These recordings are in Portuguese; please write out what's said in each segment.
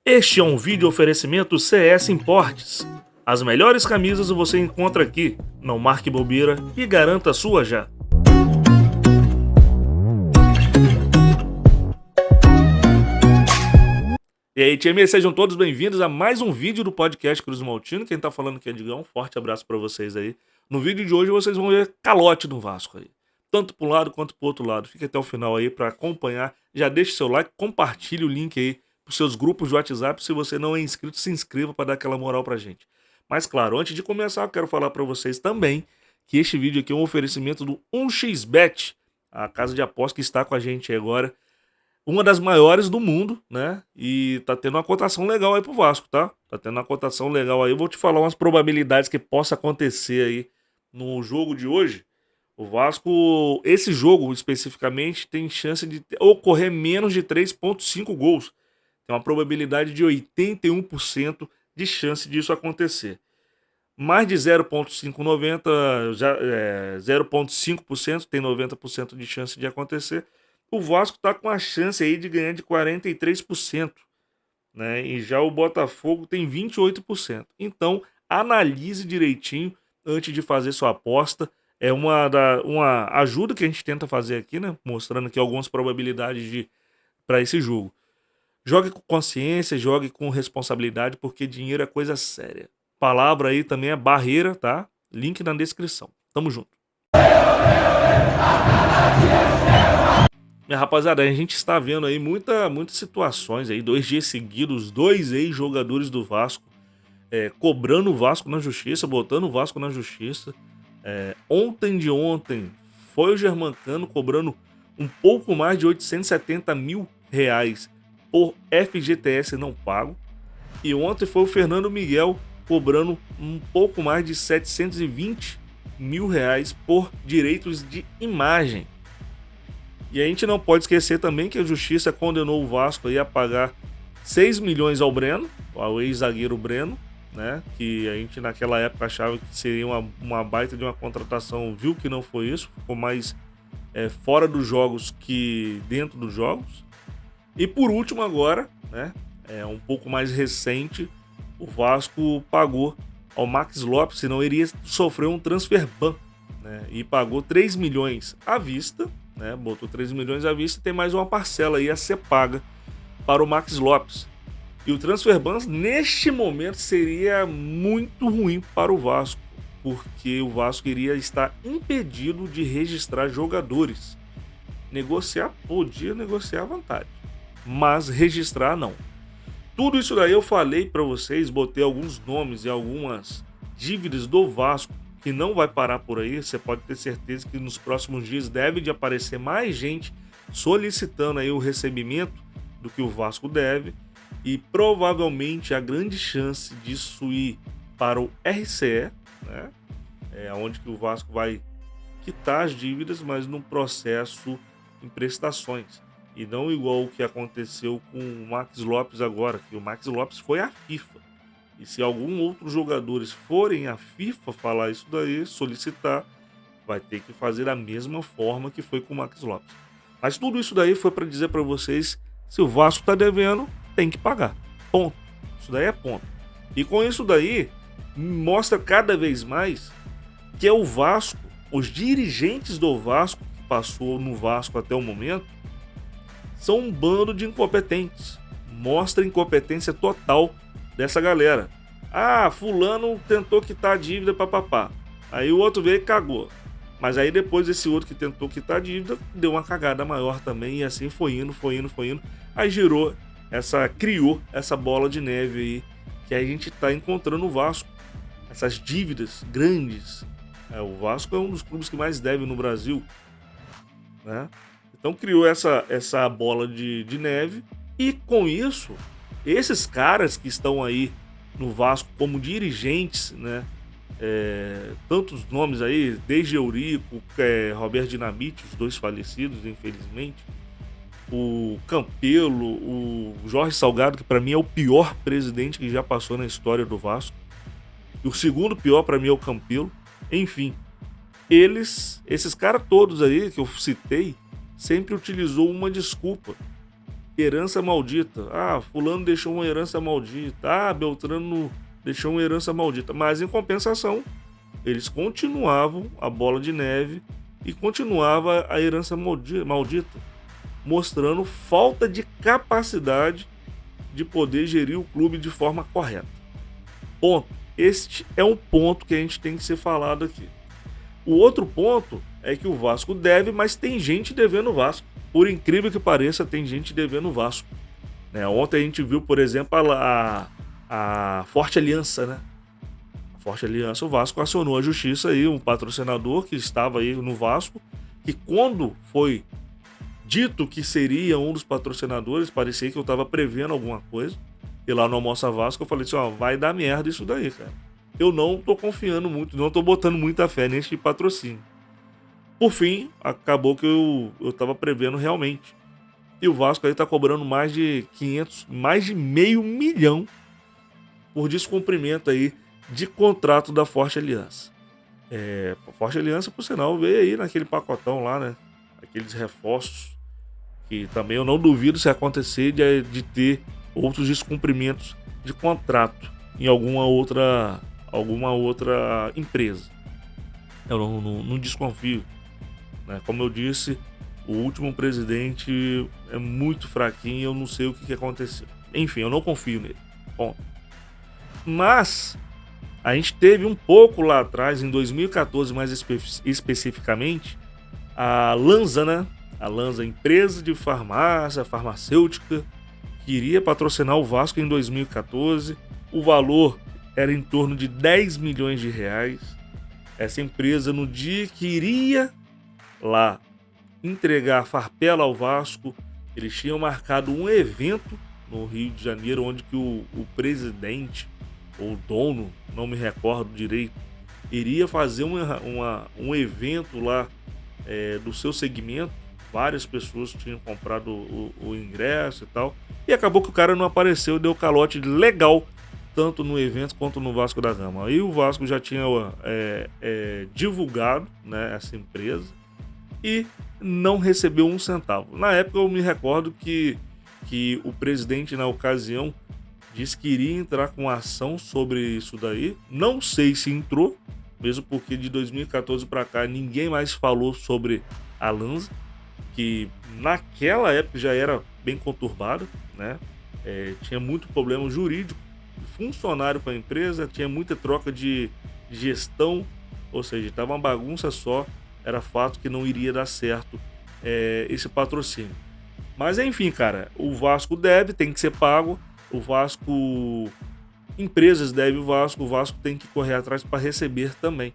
Este é um vídeo oferecimento CS Importes. As melhores camisas você encontra aqui. Não marque bobeira e garanta a sua já. E aí, time, sejam todos bem-vindos a mais um vídeo do podcast Cruz Maltino. Quem tá falando aqui é Digão, um forte abraço pra vocês aí. No vídeo de hoje vocês vão ver calote no Vasco aí. Tanto pro lado quanto pro outro lado. Fique até o final aí pra acompanhar. Já deixe seu like, compartilhe o link aí pros seus grupos de WhatsApp. Se você não é inscrito, se inscreva pra dar aquela moral pra gente. Mas claro, antes de começar, eu quero falar pra vocês também que este vídeo aqui é um oferecimento do 1xBet, a casa de aposta que está com a gente aí agora. Uma das maiores do mundo, né? E tá tendo uma cotação legal aí pro Vasco, tá? Tá tendo uma cotação legal aí. Eu vou te falar umas probabilidades que possa acontecer aí no jogo de hoje. O Vasco, esse jogo especificamente, tem chance de ocorrer menos de 3,5 gols. Tem uma probabilidade de 81% de chance disso acontecer. Mais de 0,590, 0,5% tem 90% de chance de acontecer. O Vasco está com a chance aí de ganhar de 43%, né? E já o Botafogo tem 28%. Então, analise direitinho antes de fazer sua aposta. É uma ajuda que a gente tenta fazer aqui, né? Mostrando aqui algumas probabilidades para esse jogo. Jogue com consciência, jogue com responsabilidade, porque dinheiro é coisa séria. Palavra aí também é barreira, tá? Link na descrição. Tamo junto. Minha rapaziada, a gente está vendo aí muitas situações aí, 2 dias seguidos, 2 ex-jogadores do Vasco cobrando o Vasco na justiça, botando o Vasco na justiça. Ontem de ontem foi o Germancano cobrando um pouco mais de 870 mil reais por FGTS não pago. E ontem foi o Fernando Miguel cobrando um pouco mais de 720 mil reais por direitos de imagem. E a gente não pode esquecer também que a justiça condenou o Vasco aí a pagar 6 milhões ao Breno, ao ex-zagueiro Breno, né? Que a gente naquela época achava que seria uma baita de uma contratação, viu que não foi isso, ficou mais fora dos jogos que dentro dos jogos. E por último agora, né? Um pouco mais recente, o Vasco pagou ao Max Lopes, senão iria sofrer um transfer ban, né? E pagou 3 milhões à vista, né? Botou 3 milhões à vista e tem mais uma parcela aí a ser paga para o Max Lopes. E o transfer ban neste momento seria muito ruim para o Vasco, porque o Vasco iria estar impedido de registrar jogadores. Negociar, podia negociar à vontade, mas registrar não. Tudo isso daí eu falei para vocês, botei alguns nomes e algumas dívidas do Vasco que não vai parar por aí. Você pode ter certeza que nos próximos dias deve de aparecer mais gente solicitando aí o recebimento do que o Vasco deve, e provavelmente a grande chance disso ir para o RCE, né? Onde que o Vasco vai quitar as dívidas, mas num processo em prestações. E não igual o que aconteceu com o Max Lopes agora, que o Max Lopes foi à FIFA. E se algum outros jogadores forem à FIFA falar isso daí, solicitar, vai ter que fazer da mesma forma que foi com o Max Lopes. Mas tudo isso daí foi para dizer para vocês, se o Vasco tá devendo, tem que pagar. Ponto. Isso daí é ponto. E com isso daí, mostra cada vez mais que é o Vasco, os dirigentes do Vasco, que passou no Vasco até o momento, são um bando de incompetentes. Mostra a incompetência total dessa galera. Ah, fulano tentou quitar a dívida, papapá. Aí o outro veio e cagou. Mas aí depois esse outro que tentou quitar a dívida, deu uma cagada maior também. E assim foi indo. Aí criou essa bola de neve aí, que a gente tá encontrando no Vasco. Essas dívidas grandes. O Vasco é um dos clubes que mais deve no Brasil, né? Então criou essa bola de neve, e com isso, esses caras que estão aí no Vasco como dirigentes, né? Tantos nomes aí, desde Eurico, Roberto Dinamite, os dois falecidos, infelizmente, o Campelo, o Jorge Salgado, que para mim é o pior presidente que já passou na história do Vasco, e o segundo pior para mim é o Campelo. Enfim, esses caras todos aí que eu citei, sempre utilizou uma desculpa. herança maldita. Ah, fulano deixou uma herança maldita. Ah, Beltrano deixou uma herança maldita. Mas em compensação, eles continuavam a bola de neve e continuava a herança maldita, mostrando falta de capacidade de poder gerir o clube de forma correta. Ponto. Este é um ponto que a gente tem que ser falado aqui. O outro ponto é que o Vasco deve, mas tem gente devendo o Vasco. Por incrível que pareça, tem gente devendo o Vasco. Né? Ontem a gente viu, por exemplo, a Forte Aliança, né? A Forte Aliança, o Vasco acionou a justiça aí, um patrocinador que estava aí no Vasco, que quando foi dito que seria um dos patrocinadores, parecia que eu estava prevendo alguma coisa. E lá no Almoça Vasco eu falei assim, ó, vai dar merda isso daí, cara. Eu não tô confiando muito, não tô botando muita fé neste patrocínio. Por fim, acabou que eu tava prevendo realmente. E o Vasco aí tá cobrando mais de 500, mais de meio milhão por descumprimento aí de contrato da Forte Aliança. A Forte Aliança, por sinal, veio aí naquele pacotão lá, né? Aqueles reforços que também eu não duvido se acontecer de ter outros descumprimentos de contrato em alguma outra empresa. Eu não desconfio. Né? Como eu disse, o último presidente é muito fraquinho, eu não sei o que aconteceu. Enfim, eu não confio nele. Bom, mas a gente teve um pouco lá atrás, em 2014 mais especificamente, a Lanza, né? A Lanza, empresa de farmácia, farmacêutica, que iria patrocinar o Vasco em 2014. O valor era em torno de 10 milhões de reais. Essa empresa, no dia que iria lá entregar a farpela ao Vasco, eles tinham marcado um evento no Rio de Janeiro, onde que o presidente, ou dono, não me recordo direito, iria fazer um evento lá do seu segmento. Várias pessoas tinham comprado o ingresso e tal. E acabou que o cara não apareceu e deu calote legal, tanto no evento quanto no Vasco da Gama. Aí o Vasco já tinha divulgado, né, essa empresa e não recebeu um centavo. Na época eu me recordo que o presidente, na ocasião, disse que iria entrar com ação sobre isso daí. Não sei se entrou, mesmo porque de 2014 para cá ninguém mais falou sobre a Lanza, que naquela época já era bem conturbada, né? Tinha muito problema jurídico, funcionário com a empresa, tinha muita troca de gestão, ou seja, estava uma bagunça só. Era fato que não iria dar certo esse patrocínio. Mas enfim, cara, o Vasco deve, tem que ser pago. O Vasco, empresas devem o Vasco tem que correr atrás para receber também.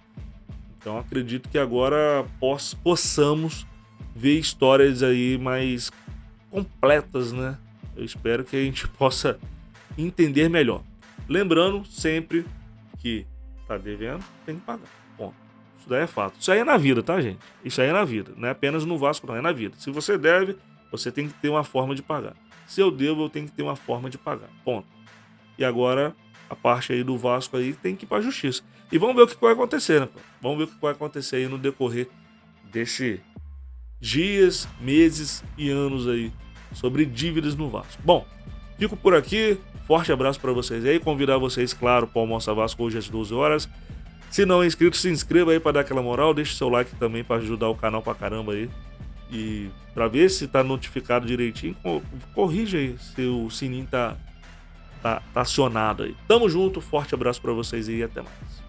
Então acredito que agora possamos ver histórias aí mais completas, né? Eu espero que a gente possa entender melhor. Lembrando sempre que tá devendo, tem que pagar. Bom, isso daí é fato. Isso aí é na vida, tá, gente? Isso aí é na vida. Não é apenas no Vasco, não. É na vida. Se você deve, você tem que ter uma forma de pagar. Se eu devo, eu tenho que ter uma forma de pagar. Ponto. E agora, a parte aí do Vasco aí tem que ir pra justiça. E vamos ver o que vai acontecer, né? Vamos ver o que vai acontecer aí no decorrer desse dias, meses e anos aí sobre dívidas no Vasco. Bom, fico por aqui. Forte abraço para vocês aí. Convidar vocês, claro, para o Almoça Vasco hoje às 12 horas. Se não é inscrito, se inscreva aí para dar aquela moral. Deixe seu like também para ajudar o canal pra caramba aí. E para ver se tá notificado direitinho, corrija aí se o sininho tá acionado aí. Tamo junto, forte abraço para vocês aí e até mais.